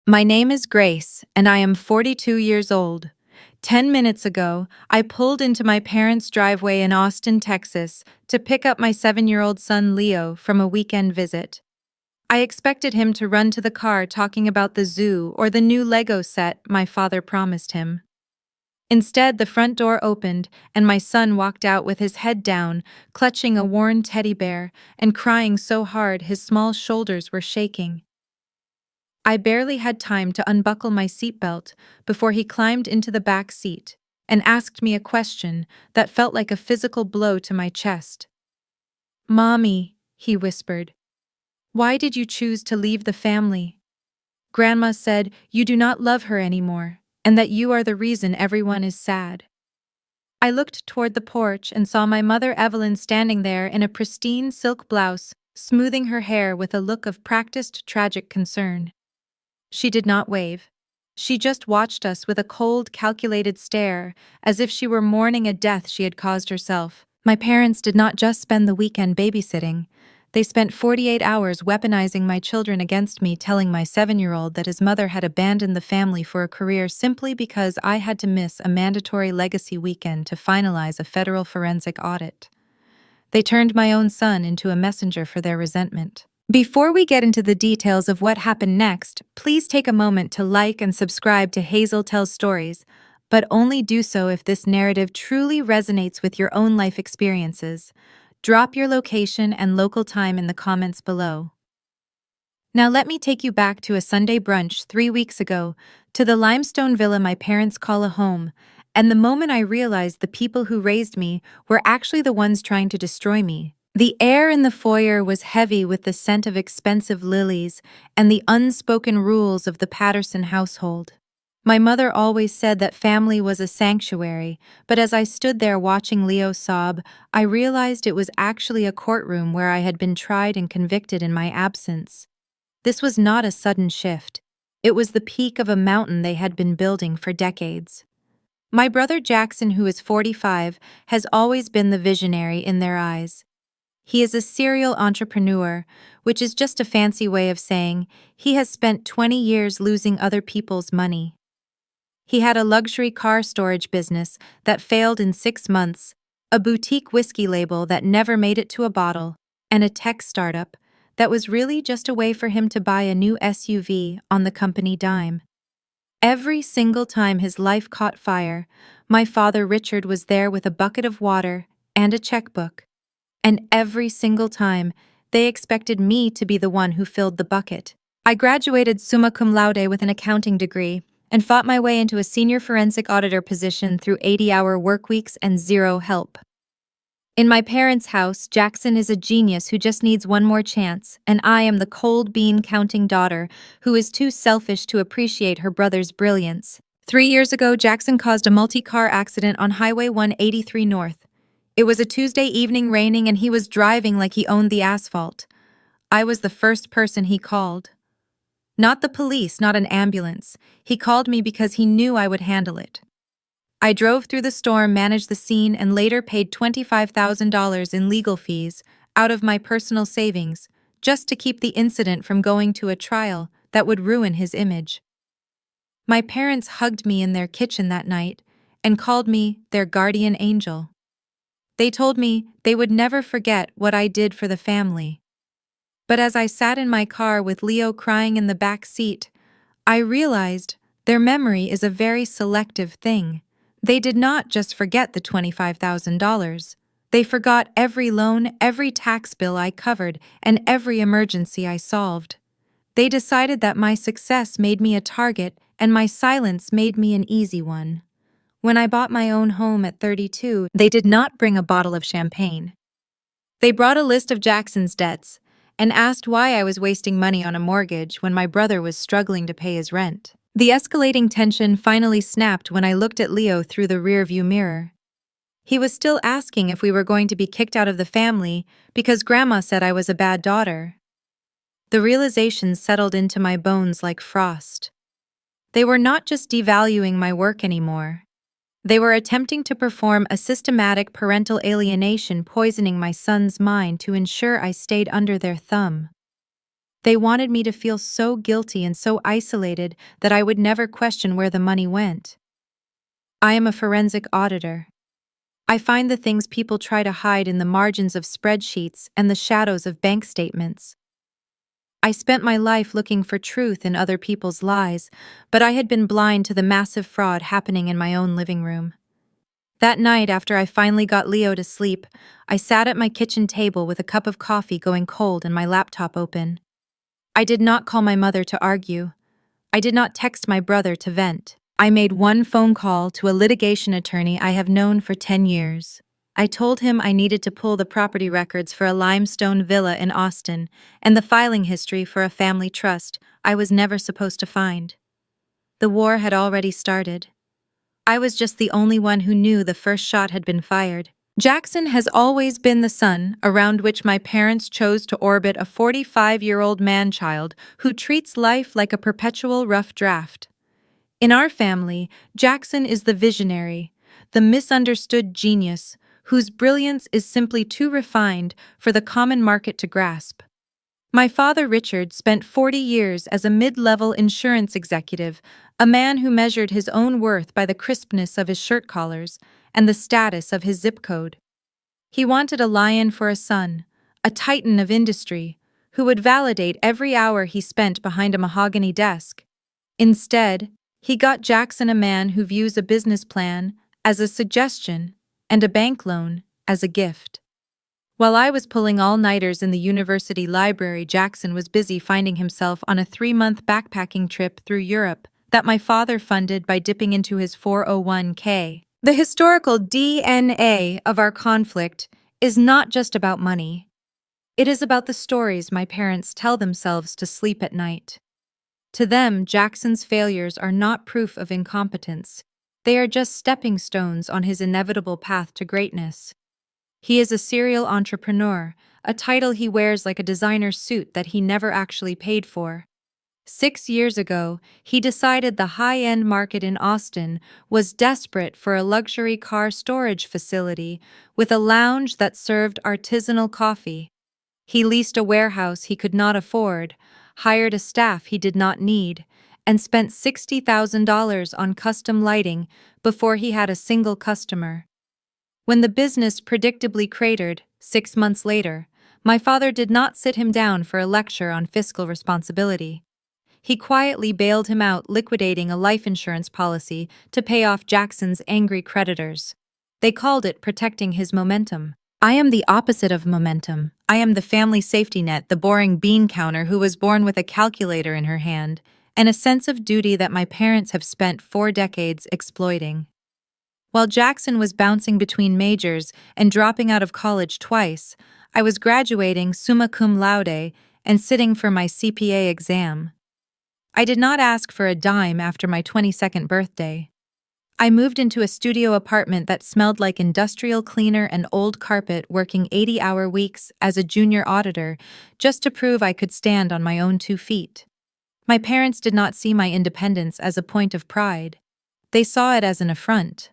My name is Grace, and I am 42 years old. 10 minutes ago, I pulled into my parents' driveway in Austin, Texas, to pick up my 7-year-old son Leo from a weekend visit. I expected him to run to the car talking about the zoo or the new Lego set my father promised him. Instead, the front door opened, and my son walked out with his head down, clutching a worn teddy bear, and crying so hard his small shoulders were shaking. I barely had time to unbuckle my seatbelt before he climbed into the back seat and asked me a question that felt like a physical blow to my chest. "Mommy," he whispered, "why did you choose to leave the family? Grandma said you do not love her anymore, and that you are the reason everyone is sad." I looked toward the porch and saw my mother Evelyn standing there in a pristine silk blouse, smoothing her hair with a look of practiced tragic concern. She did not wave. She just watched us with a cold, calculated stare, as if she were mourning a death she had caused herself. My parents did not just spend the weekend babysitting. They spent 48 hours weaponizing my children against me, telling my 7-year-old that his mother had abandoned the family for a career simply because I had to miss a mandatory legacy weekend to finalize a federal forensic audit. They turned my own son into a messenger for their resentment. Before we get into the details of what happened next, please take a moment to like and subscribe to Hazel Tells Stories, but only do so if this narrative truly resonates with your own life experiences. Drop your location and local time in the comments below. Now let me take you back to a Sunday brunch 3 weeks ago, to the limestone villa my parents call a home, and the moment I realized the people who raised me were actually the ones trying to destroy me. The air in the foyer was heavy with the scent of expensive lilies and the unspoken rules of the Patterson household. My mother always said that family was a sanctuary, but as I stood there watching Leo sob, I realized it was actually a courtroom where I had been tried and convicted in my absence. This was not a sudden shift. It was the peak of a mountain they had been building for decades. My brother Jackson, who is 45, has always been the visionary in their eyes. He is a serial entrepreneur, which is just a fancy way of saying he has spent 20 years losing other people's money. He had a luxury car storage business that failed in 6 months, a boutique whiskey label that never made it to a bottle, and a tech startup that was really just a way for him to buy a new SUV on the company dime. Every single time his life caught fire, my father Richard was there with a bucket of water and a checkbook. And every single time, they expected me to be the one who filled the bucket. I graduated summa cum laude with an accounting degree and fought my way into a senior forensic auditor position through 80-hour work weeks and zero help. In my parents' house, Jackson is a genius who just needs one more chance, and I am the cold bean counting daughter who is too selfish to appreciate her brother's brilliance. 3 years ago, Jackson caused a multi-car accident on Highway 183 North. It was a Tuesday evening, raining, and he was driving like he owned the asphalt. I was the first person he called. Not the police, not an ambulance. He called me because he knew I would handle it. I drove through the storm, managed the scene, and later paid $25,000 in legal fees out of my personal savings just to keep the incident from going to a trial that would ruin his image. My parents hugged me in their kitchen that night and called me their guardian angel. They told me they would never forget what I did for the family. But as I sat in my car with Leo crying in the back seat, I realized their memory is a very selective thing. They did not just forget the $25,000. They forgot every loan, every tax bill I covered, and every emergency I solved. They decided that my success made me a target and my silence made me an easy one. When I bought my own home at 32, they did not bring a bottle of champagne. They brought a list of Jackson's debts and asked why I was wasting money on a mortgage when my brother was struggling to pay his rent. The escalating tension finally snapped when I looked at Leo through the rearview mirror. He was still asking if we were going to be kicked out of the family because Grandma said I was a bad daughter. The realization settled into my bones like frost. They were not just devaluing my work anymore. They were attempting to perform a systematic parental alienation, poisoning my son's mind to ensure I stayed under their thumb. They wanted me to feel so guilty and so isolated that I would never question where the money went. I am a forensic auditor. I find the things people try to hide in the margins of spreadsheets and the shadows of bank statements. I spent my life looking for truth in other people's lies, but I had been blind to the massive fraud happening in my own living room. That night, after I finally got Leo to sleep, I sat at my kitchen table with a cup of coffee going cold and my laptop open. I did not call my mother to argue. I did not text my brother to vent. I made one phone call to a litigation attorney I have known for 10 years. I told him I needed to pull the property records for a limestone villa in Austin and the filing history for a family trust I was never supposed to find. The war had already started. I was just the only one who knew the first shot had been fired. Jackson has always been the sun around which my parents chose to orbit a 45-year-old man-child who treats life like a perpetual rough draft. In our family, Jackson is the visionary, the misunderstood genius, whose brilliance is simply too refined for the common market to grasp. My father, Richard, spent 40 years as a mid-level insurance executive, a man who measured his own worth by the crispness of his shirt collars and the status of his zip code. He wanted a lion for a son, a titan of industry, who would validate every hour he spent behind a mahogany desk. Instead, he got Jackson, a man who views a business plan as a suggestion and a bank loan as a gift. While I was pulling all-nighters in the university library, Jackson was busy finding himself on a 3-month backpacking trip through Europe that my father funded by dipping into his 401k. The historical DNA of our conflict is not just about money. It is about the stories my parents tell themselves to sleep at night. To them, Jackson's failures are not proof of incompetence. They are just stepping stones on his inevitable path to greatness. He is a serial entrepreneur, a title he wears like a designer suit that he never actually paid for. 6 years ago, he decided the high-end market in Austin was desperate for a luxury car storage facility with a lounge that served artisanal coffee. He leased a warehouse he could not afford, hired a staff he did not need, and spent $60,000 on custom lighting before he had a single customer. When the business predictably cratered 6 months later, my father did not sit him down for a lecture on fiscal responsibility. He quietly bailed him out, liquidating a life insurance policy to pay off Jackson's angry creditors. They called it protecting his momentum. I am the opposite of momentum. I am the family safety net, the boring bean counter who was born with a calculator in her hand, and a sense of duty that my parents have spent 4 decades exploiting. While Jackson was bouncing between majors and dropping out of college twice, I was graduating summa cum laude and sitting for my CPA exam. I did not ask for a dime after my 22nd birthday. I moved into a studio apartment that smelled like industrial cleaner and old carpet, working 80-hour weeks as a junior auditor just to prove I could stand on my own 2 feet. My parents did not see my independence as a point of pride. They saw it as an affront.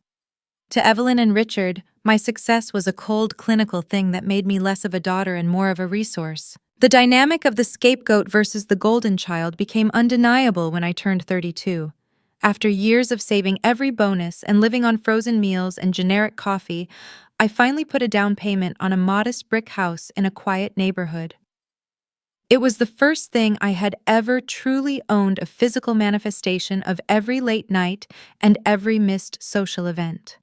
To Evelyn and Richard, my success was a cold, clinical thing that made me less of a daughter and more of a resource. The dynamic of the scapegoat versus the golden child became undeniable when I turned 32. After years of saving every bonus and living on frozen meals and generic coffee, I finally put a down payment on a modest brick house in a quiet neighborhood. It was the first thing I had ever truly owned, a physical manifestation of every late night and every missed social event.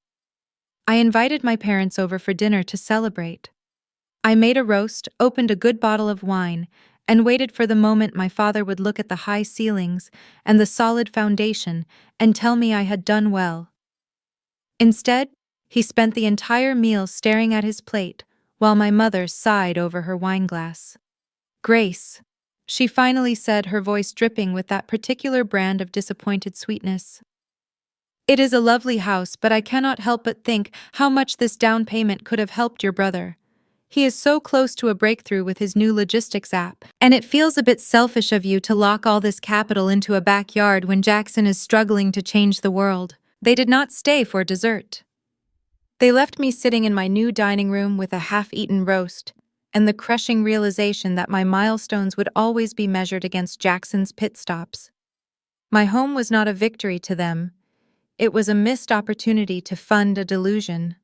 I invited my parents over for dinner to celebrate. I made a roast, opened a good bottle of wine, and waited for the moment my father would look at the high ceilings and the solid foundation and tell me I had done well. Instead, he spent the entire meal staring at his plate while my mother sighed over her wineglass. "Grace," she finally said, her voice dripping with that particular brand of disappointed sweetness. "It is a lovely house, but I cannot help but think how much this down payment could have helped your brother. He is so close to a breakthrough with his new logistics app, and it feels a bit selfish of you to lock all this capital into a backyard when Jackson is struggling to change the world." They did not stay for dessert. They left me sitting in my new dining room with a half-eaten roast and the crushing realization that my milestones would always be measured against Jackson's pit stops. My home was not a victory to them. It was a missed opportunity to fund a delusion.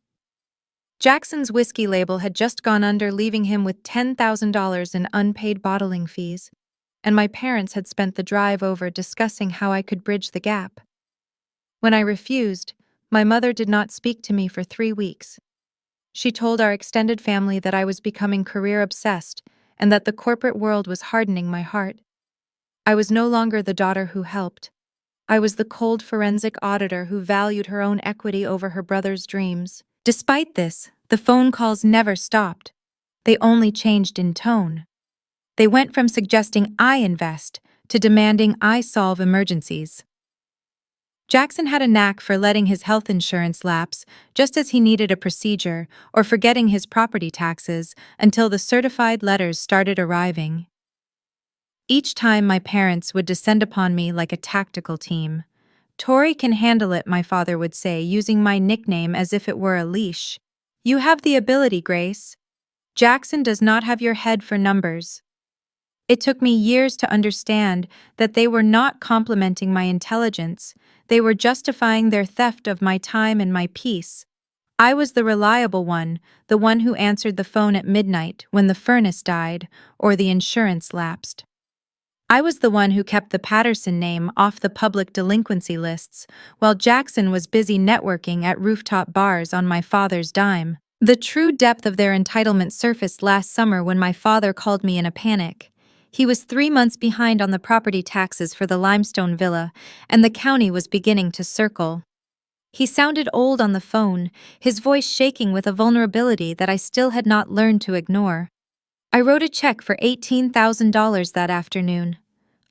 Jackson's whiskey label had just gone under, leaving him with $10,000 in unpaid bottling fees, and my parents had spent the drive over discussing how I could bridge the gap. When I refused, my mother did not speak to me for 3 weeks. She told our extended family that I was becoming career-obsessed and that the corporate world was hardening my heart. I was no longer the daughter who helped. I was the cold forensic auditor who valued her own equity over her brother's dreams. Despite this, the phone calls never stopped. They only changed in tone. They went from suggesting I invest to demanding I solve emergencies. Jackson had a knack for letting his health insurance lapse just as he needed a procedure, or forgetting his property taxes until the certified letters started arriving. Each time my parents would descend upon me like a tactical team. "Tori can handle it," my father would say, using my nickname as if it were a leash. "You have the ability, Grace. Jackson does not have your head for numbers." It took me years to understand that they were not complimenting my intelligence, they were justifying their theft of my time and my peace. I was the reliable one, the one who answered the phone at midnight when the furnace died or the insurance lapsed. I was the one who kept the Patterson name off the public delinquency lists, while Jackson was busy networking at rooftop bars on my father's dime. The true depth of their entitlement surfaced last summer when my father called me in a panic. He was 3 months behind on the property taxes for the limestone villa, and the county was beginning to circle. He sounded old on the phone, his voice shaking with a vulnerability that I still had not learned to ignore. I wrote a check for $18,000 that afternoon.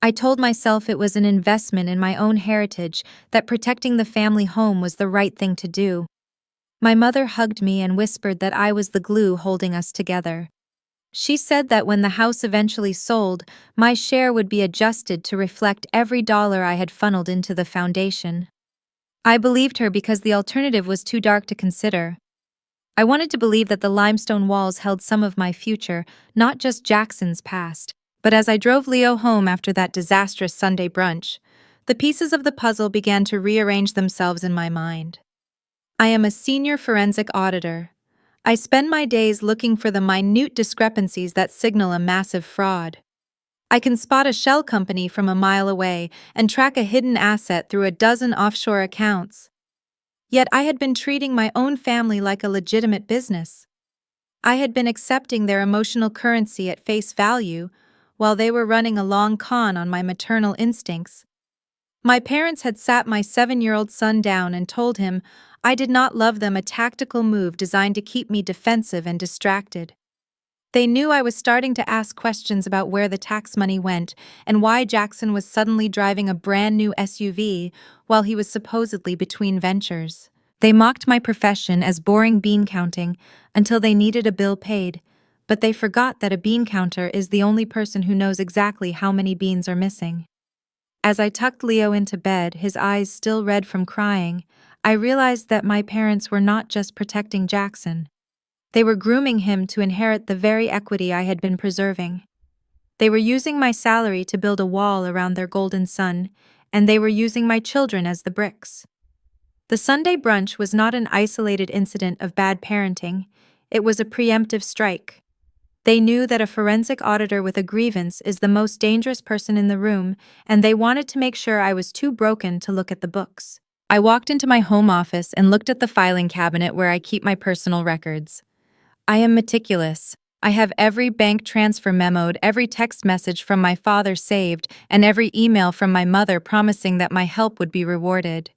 I told myself it was an investment in my own heritage, that protecting the family home was the right thing to do. My mother hugged me and whispered that I was the glue holding us together. She said that when the house eventually sold, my share would be adjusted to reflect every dollar I had funneled into the foundation. I believed her because the alternative was too dark to consider. I wanted to believe that the limestone walls held some of my future, not just Jackson's past. But as I drove Leo home after that disastrous Sunday brunch, the pieces of the puzzle began to rearrange themselves in my mind. I am a senior forensic auditor. I spend my days looking for the minute discrepancies that signal a massive fraud. I can spot a shell company from a mile away and track a hidden asset through a dozen offshore accounts. Yet I had been treating my own family like a legitimate business. I had been accepting their emotional currency at face value, while they were running a long con on my maternal instincts. My parents had sat my 7-year-old son down and told him I did not love them, a tactical move designed to keep me defensive and distracted. They knew I was starting to ask questions about where the tax money went and why Jackson was suddenly driving a brand new SUV while he was supposedly between ventures. They mocked my profession as boring bean counting until they needed a bill paid, but they forgot that a bean counter is the only person who knows exactly how many beans are missing. As I tucked Leo into bed, his eyes still red from crying, I realized that my parents were not just protecting Jackson. They were grooming him to inherit the very equity I had been preserving. They were using my salary to build a wall around their golden son, and they were using my children as the bricks. The Sunday brunch was not an isolated incident of bad parenting, it was a preemptive strike. They knew that a forensic auditor with a grievance is the most dangerous person in the room, and they wanted to make sure I was too broken to look at the books. I walked into my home office and looked at the filing cabinet where I keep my personal records. I am meticulous. I have every bank transfer memoed, every text message from my father saved, and every email from my mother promising that my help would be rewarded.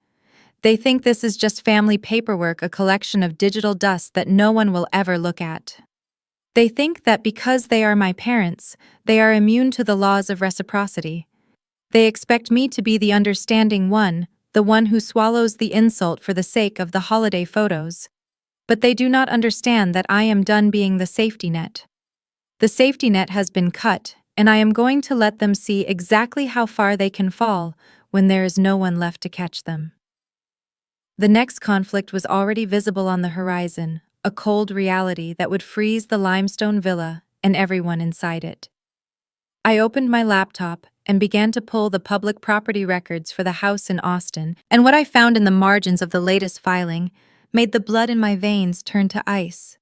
They think this is just family paperwork, a collection of digital dust that no one will ever look at. They think that because they are my parents, they are immune to the laws of reciprocity. They expect me to be the understanding one, the one who swallows the insult for the sake of the holiday photos. But they do not understand that I am done being the safety net. The safety net has been cut, and I am going to let them see exactly how far they can fall when there is no one left to catch them. The next conflict was already visible on the horizon, a cold reality that would freeze the limestone villa and everyone inside it. I opened my laptop and began to pull the public property records for the house in Austin, and what I found in the margins of the latest filing made the blood in my veins turn to ice.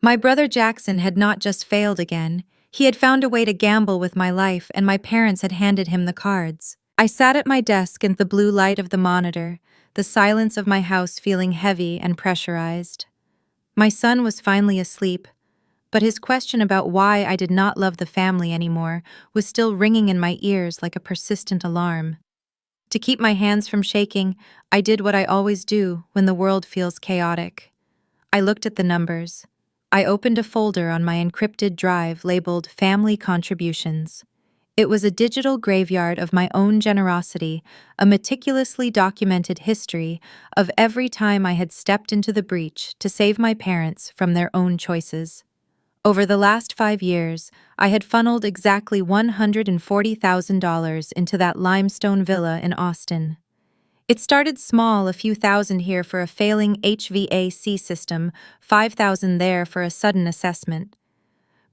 My brother Jackson had not just failed again, he had found a way to gamble with my life, and my parents had handed him the cards. I sat at my desk in the blue light of the monitor, the silence of my house feeling heavy and pressurized. My son was finally asleep, but his question about why I did not love the family anymore was still ringing in my ears like a persistent alarm. To keep my hands from shaking, I did what I always do when the world feels chaotic. I looked at the numbers. I opened a folder on my encrypted drive labeled Family Contributions. It was a digital graveyard of my own generosity, a meticulously documented history of every time I had stepped into the breach to save my parents from their own choices. Over the last 5 years, I had funneled exactly $140,000 into that limestone villa in Austin. It started small, a few thousand here for a failing HVAC system, 5,000 there for a sudden assessment.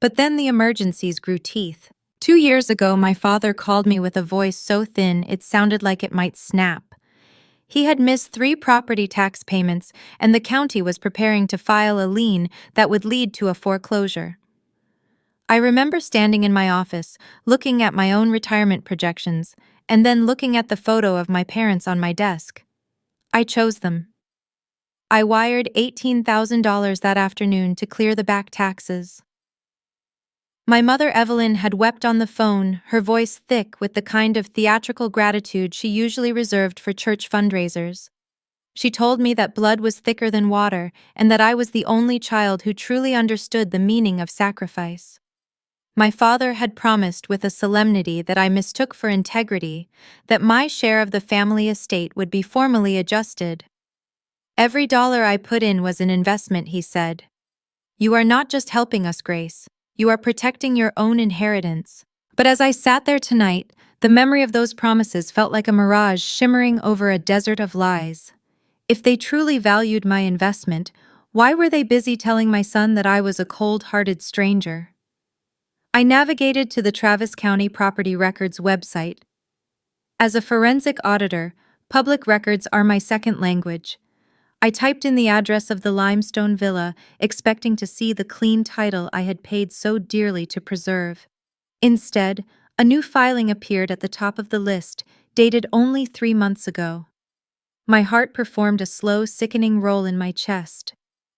But then the emergencies grew teeth. 2 years ago, my father called me with a voice so thin it sounded like it might snap. He had missed 3 property tax payments, and the county was preparing to file a lien that would lead to a foreclosure. I remember standing in my office, looking at my own retirement projections, and then looking at the photo of my parents on my desk. I chose them. I wired $18,000 that afternoon to clear the back taxes. My mother Evelyn had wept on the phone, her voice thick with the kind of theatrical gratitude she usually reserved for church fundraisers. She told me that blood was thicker than water and that I was the only child who truly understood the meaning of sacrifice. My father had promised with a solemnity that I mistook for integrity that my share of the family estate would be formally adjusted. Every dollar I put in was an investment, he said. You are not just helping us, Grace. You are protecting your own inheritance. But as I sat there tonight, the memory of those promises felt like a mirage shimmering over a desert of lies. If they truly valued my investment, why were they busy telling my son that I was a cold-hearted stranger? I navigated to the Travis County Property Records website. As a forensic auditor, public records are my second language. I typed in the address of the limestone villa, expecting to see the clean title I had paid so dearly to preserve. Instead, a new filing appeared at the top of the list, dated only 3 months ago. My heart performed a slow, sickening roll in my chest.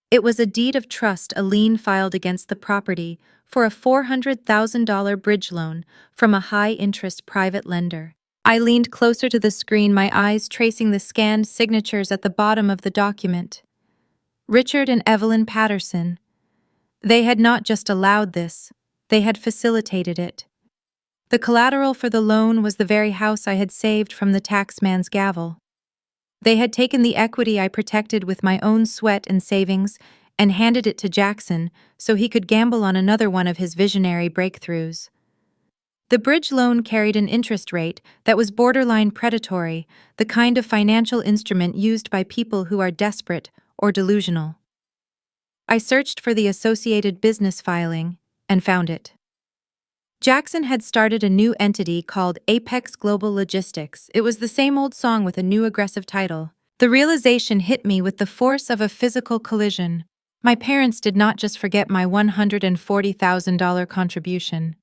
It was a deed of trust, a lien filed against the property for a $400,000 bridge loan from a high-interest private lender. I leaned closer to the screen, my eyes tracing the scanned signatures at the bottom of the document. Richard and Evelyn Patterson. They had not just allowed this, they had facilitated it. The collateral for the loan was the very house I had saved from the taxman's gavel. They had taken the equity I protected with my own sweat and savings and handed it to Jackson so he could gamble on another one of his visionary breakthroughs. The bridge loan carried an interest rate that was borderline predatory, the kind of financial instrument used by people who are desperate or delusional. I searched for the associated business filing and found it. Jackson had started a new entity called Apex Global Logistics. It was the same old song with a new aggressive title. The realization hit me with the force of a physical collision. My parents did not just forget my $140,000 contribution.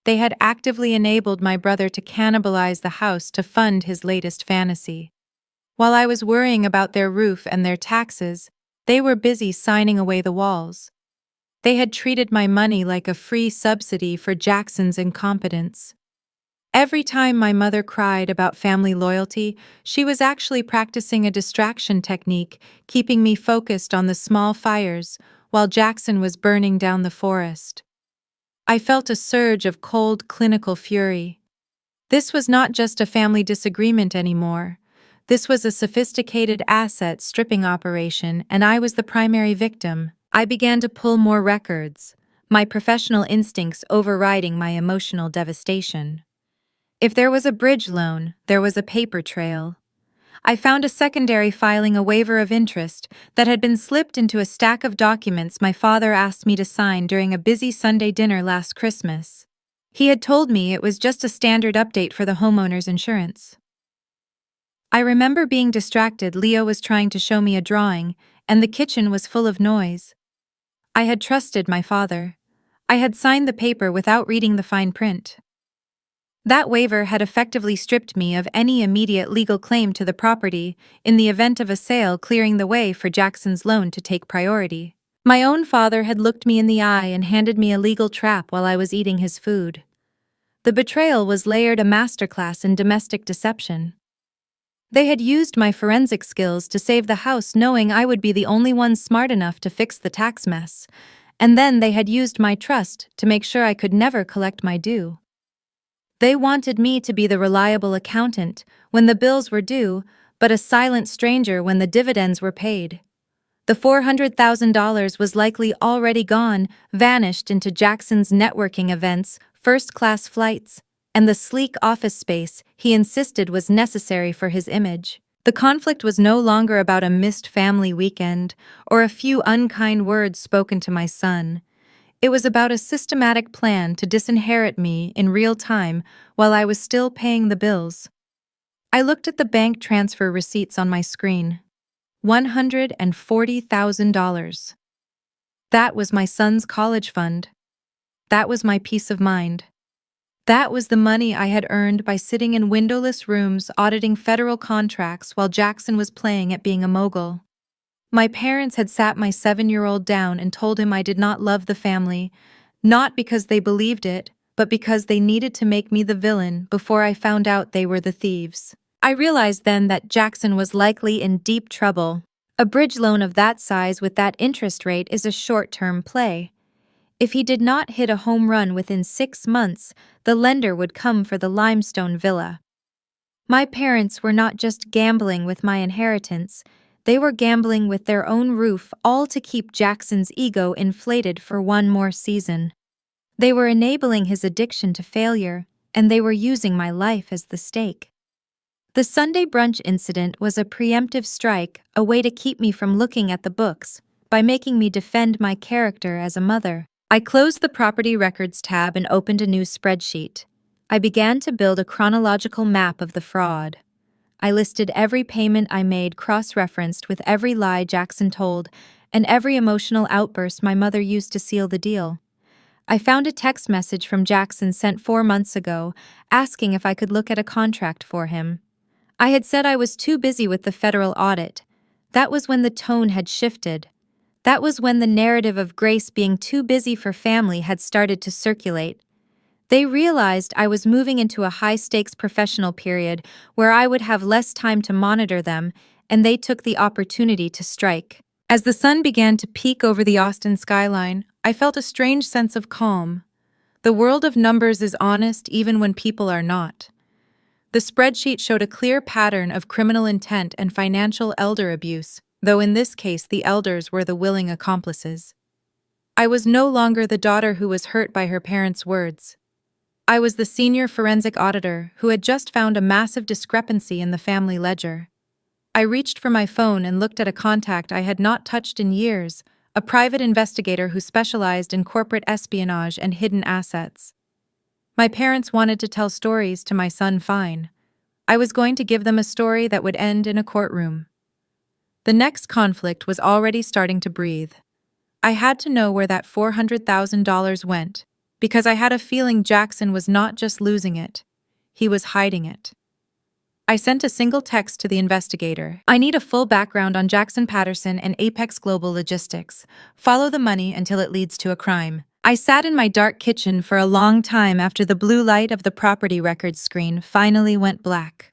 They had actively enabled my brother to cannibalize the house to fund his latest fantasy. While I was worrying about their roof and their taxes, they were busy signing away the walls. They had treated my money like a free subsidy for Jackson's incompetence. Every time my mother cried about family loyalty, she was actually practicing a distraction technique, keeping me focused on the small fires while Jackson was burning down the forest. I felt a surge of cold, clinical fury. This was not just a family disagreement anymore. This was a sophisticated asset stripping operation, and I was the primary victim. I began to pull more records, my professional instincts overriding my emotional devastation. If there was a bridge loan, there was a paper trail. I found a secondary filing a waiver of interest that had been slipped into a stack of documents my father asked me to sign during a busy Sunday dinner last Christmas. He had told me it was just a standard update for the homeowner's insurance. I remember being distracted. Leo was trying to show me a drawing, and the kitchen was full of noise. I had trusted my father. I had signed the paper without reading the fine print. That waiver had effectively stripped me of any immediate legal claim to the property in the event of a sale, clearing the way for Jackson's loan to take priority. My own father had looked me in the eye and handed me a legal trap while I was eating his food. The betrayal was layered, a masterclass in domestic deception. They had used my forensic skills to save the house, knowing I would be the only one smart enough to fix the tax mess, and then they had used my trust to make sure I could never collect my due. They wanted me to be the reliable accountant when the bills were due, but a silent stranger when the dividends were paid. The $400,000 was likely already gone, vanished into Jackson's networking events, first-class flights, and the sleek office space he insisted was necessary for his image. The conflict was no longer about a missed family weekend or a few unkind words spoken to my son. It was about a systematic plan to disinherit me in real time while I was still paying the bills. I looked at the bank transfer receipts on my screen. $140,000. That was my son's college fund. That was my peace of mind. That was the money I had earned by sitting in windowless rooms auditing federal contracts while Jackson was playing at being a mogul. My parents had sat my 7-year-old down and told him I did not love the family, not because they believed it, but because they needed to make me the villain before I found out they were the thieves. I realized then that Jackson was likely in deep trouble. A bridge loan of that size with that interest rate is a short-term play. If he did not hit a home run within 6 months, the lender would come for the limestone villa. My parents were not just gambling with my inheritance, they were gambling with their own roof, all to keep Jackson's ego inflated for one more season. They were enabling his addiction to failure, and they were using my life as the stake. The Sunday brunch incident was a preemptive strike, a way to keep me from looking at the books, by making me defend my character as a mother. I closed the property records tab and opened a new spreadsheet. I began to build a chronological map of the fraud. I listed every payment I made, cross-referenced with every lie Jackson told, and every emotional outburst my mother used to seal the deal. I found a text message from Jackson sent 4 months ago, asking if I could look at a contract for him. I had said I was too busy with the federal audit. That was when the tone had shifted. That was when the narrative of Grace being too busy for family had started to circulate. They realized I was moving into a high-stakes professional period where I would have less time to monitor them, and they took the opportunity to strike. As the sun began to peek over the Austin skyline, I felt a strange sense of calm. The world of numbers is honest even when people are not. The spreadsheet showed a clear pattern of criminal intent and financial elder abuse, though in this case the elders were the willing accomplices. I was no longer the daughter who was hurt by her parents' words. I was the senior forensic auditor who had just found a massive discrepancy in the family ledger. I reached for my phone and looked at a contact I had not touched in years, a private investigator who specialized in corporate espionage and hidden assets. My parents wanted to tell stories to my son. Fine. I was going to give them a story that would end in a courtroom. The next conflict was already starting to breathe. I had to know where that $400,000 went, because I had a feeling Jackson was not just losing it, he was hiding it. I sent a single text to the investigator. I need a full background on Jackson Patterson and Apex Global Logistics. Follow the money until it leads to a crime. I sat in my dark kitchen for a long time after the blue light of the property records screen finally went black.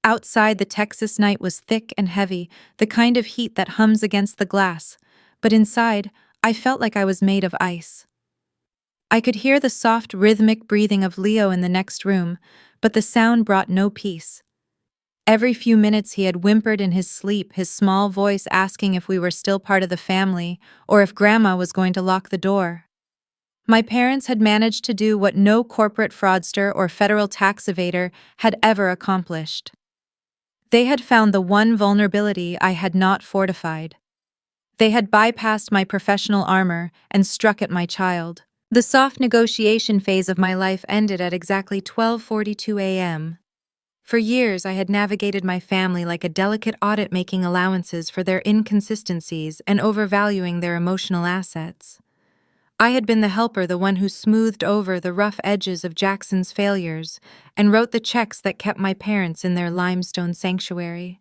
Outside, the Texas night was thick and heavy, the kind of heat that hums against the glass, but inside, I felt like I was made of ice. I could hear the soft, rhythmic breathing of Leo in the next room, but the sound brought no peace. Every few minutes he had whimpered in his sleep, his small voice asking if we were still part of the family or if Grandma was going to lock the door. My parents had managed to do what no corporate fraudster or federal tax evader had ever accomplished. They had found the one vulnerability I had not fortified. They had bypassed my professional armor and struck at my child. The soft negotiation phase of my life ended at exactly 12:42 a.m. For years, I had navigated my family like a delicate audit, making allowances for their inconsistencies and overvaluing their emotional assets. I had been the helper, the one who smoothed over the rough edges of Jackson's failures and wrote the checks that kept my parents in their limestone sanctuary.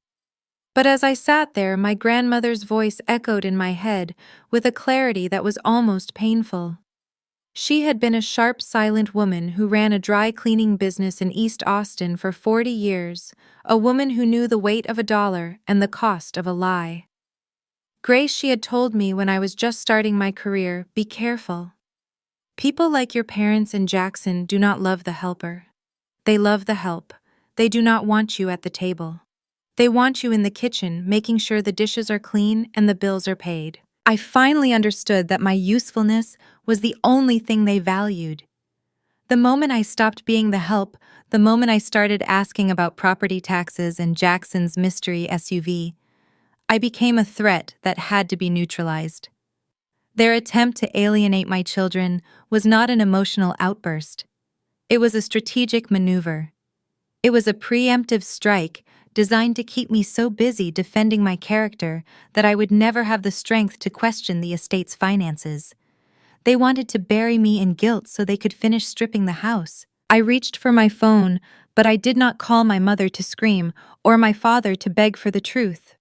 But as I sat there, my grandmother's voice echoed in my head with a clarity that was almost painful. She had been a sharp, silent woman who ran a dry cleaning business in East Austin for 40 years, a woman who knew the weight of a dollar and the cost of a lie. Grace, she had told me when I was just starting my career, be careful. People like your parents and Jackson do not love the helper. They love the help. They do not want you at the table. They want you in the kitchen, making sure the dishes are clean and the bills are paid. I finally understood that my usefulness was the only thing they valued. The moment I stopped being the help, the moment I started asking about property taxes and Jackson's mystery SUV, I became a threat that had to be neutralized. Their attempt to alienate my children was not an emotional outburst. It was a strategic maneuver. It was a preemptive strike designed to keep me so busy defending my character that I would never have the strength to question the estate's finances. They wanted to bury me in guilt so they could finish stripping the house. I reached for my phone, but I did not call my mother to scream or my father to beg for the truth.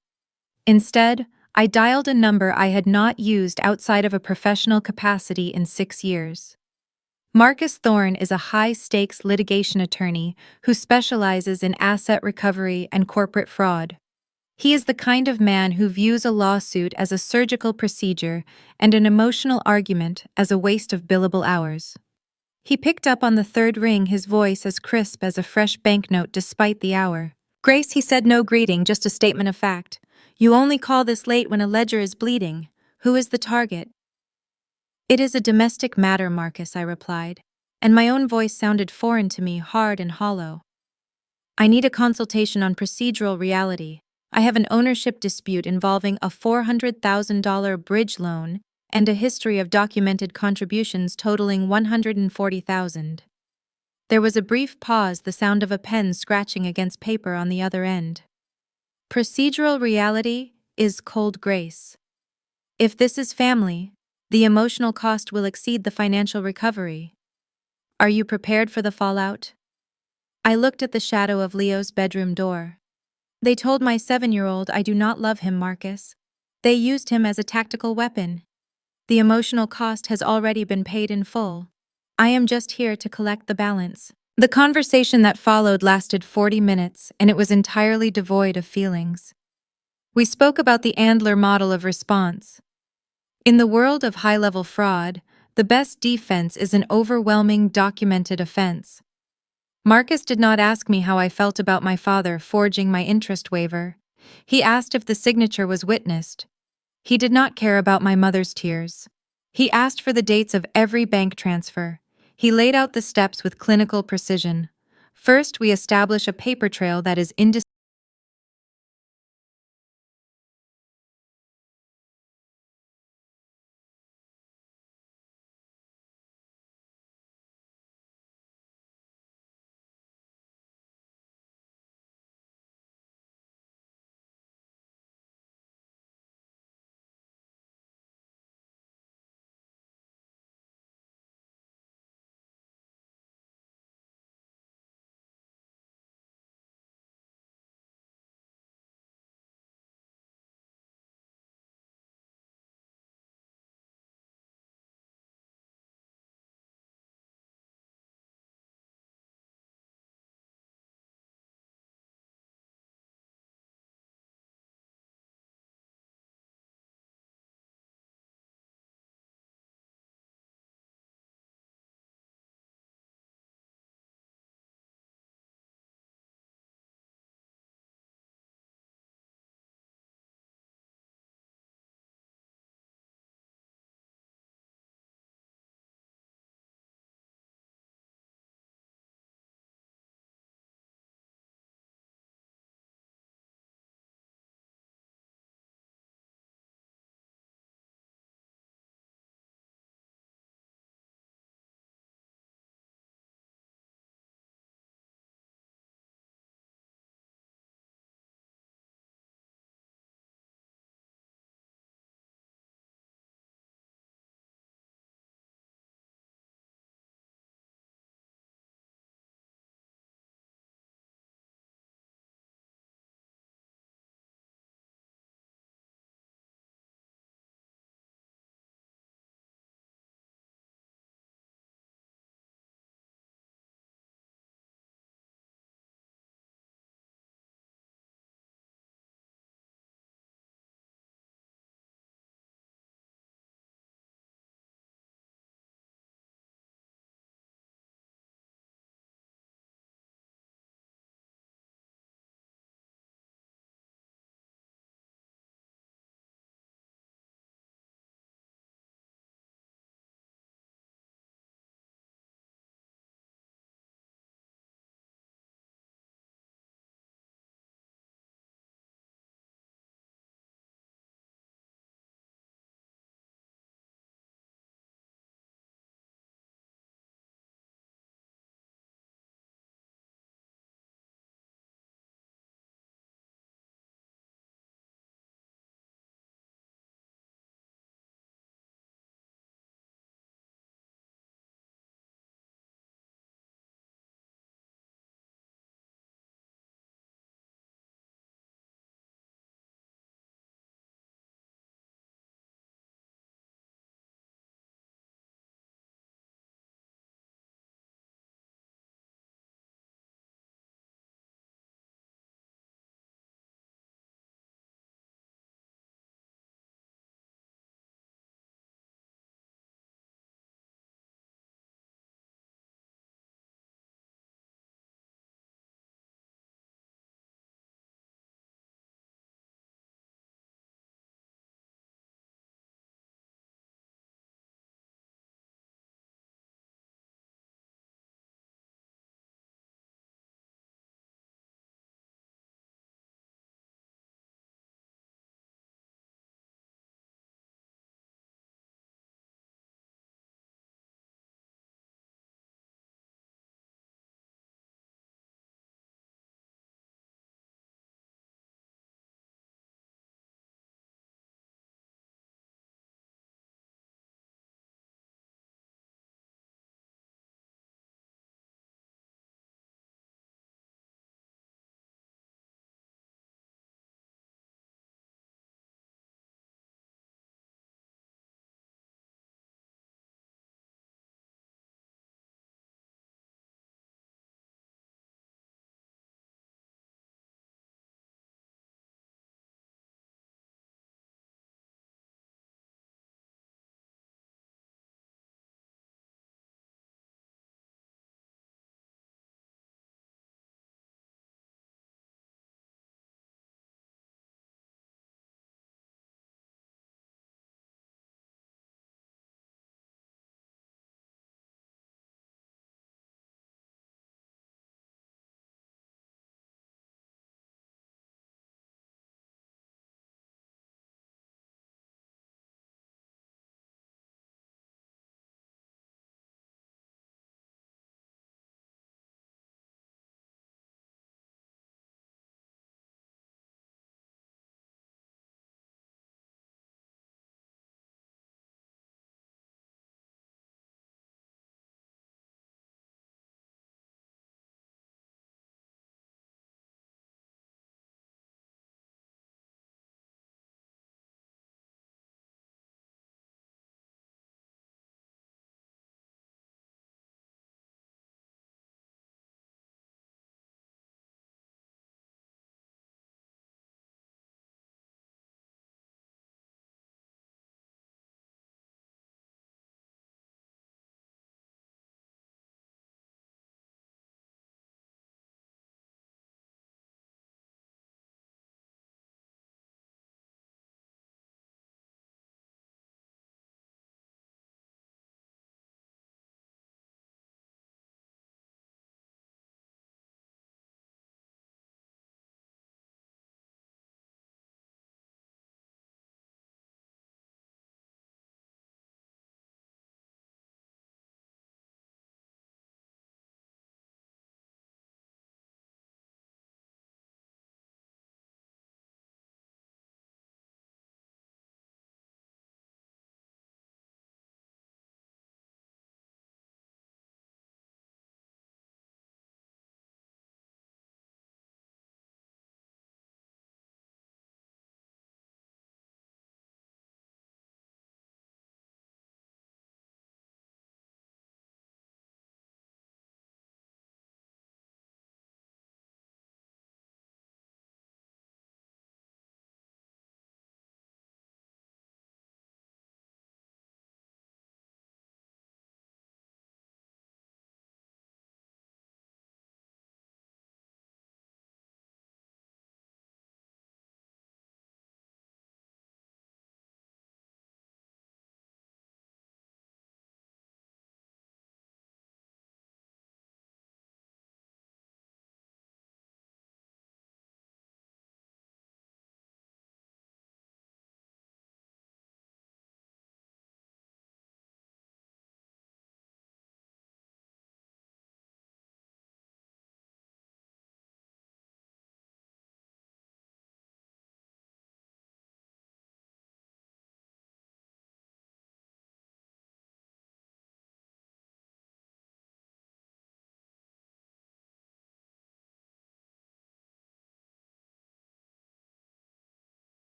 Instead, I dialed a number I had not used outside of a professional capacity in 6 years. Marcus Thorne is a high-stakes litigation attorney who specializes in asset recovery and corporate fraud. He is the kind of man who views a lawsuit as a surgical procedure and an emotional argument as a waste of billable hours. He picked up on the third ring, his voice as crisp as a fresh banknote despite the hour. "Grace," he said, "no greeting, just a statement of fact. You only call this late when a ledger is bleeding. Who is the target?" "It is a domestic matter, Marcus," I replied, and my own voice sounded foreign to me, hard and hollow. "I need a consultation on procedural reality. I have an ownership dispute involving a $400,000 bridge loan and a history of documented contributions totaling $140,000. There was a brief pause, the sound of a pen scratching against paper on the other end. "Procedural reality is cold grace. If this is family, the emotional cost will exceed the financial recovery. Are you prepared for the fallout?" I looked at the shadow of Leo's bedroom door. "They told my 7-year-old I do not love him, Marcus. They used him as a tactical weapon. The emotional cost has already been paid in full. I am just here to collect the balance." The conversation that followed lasted 40 minutes, and it was entirely devoid of feelings. We spoke about the Andler model of response. In the world of high-level fraud, the best defense is an overwhelming documented offense. Marcus did not ask me how I felt about my father forging my interest waiver. He asked if the signature was witnessed. He did not care about my mother's tears. He asked for the dates of every bank transfer. He laid out the steps with clinical precision. First, we establish a paper trail that is indisputable.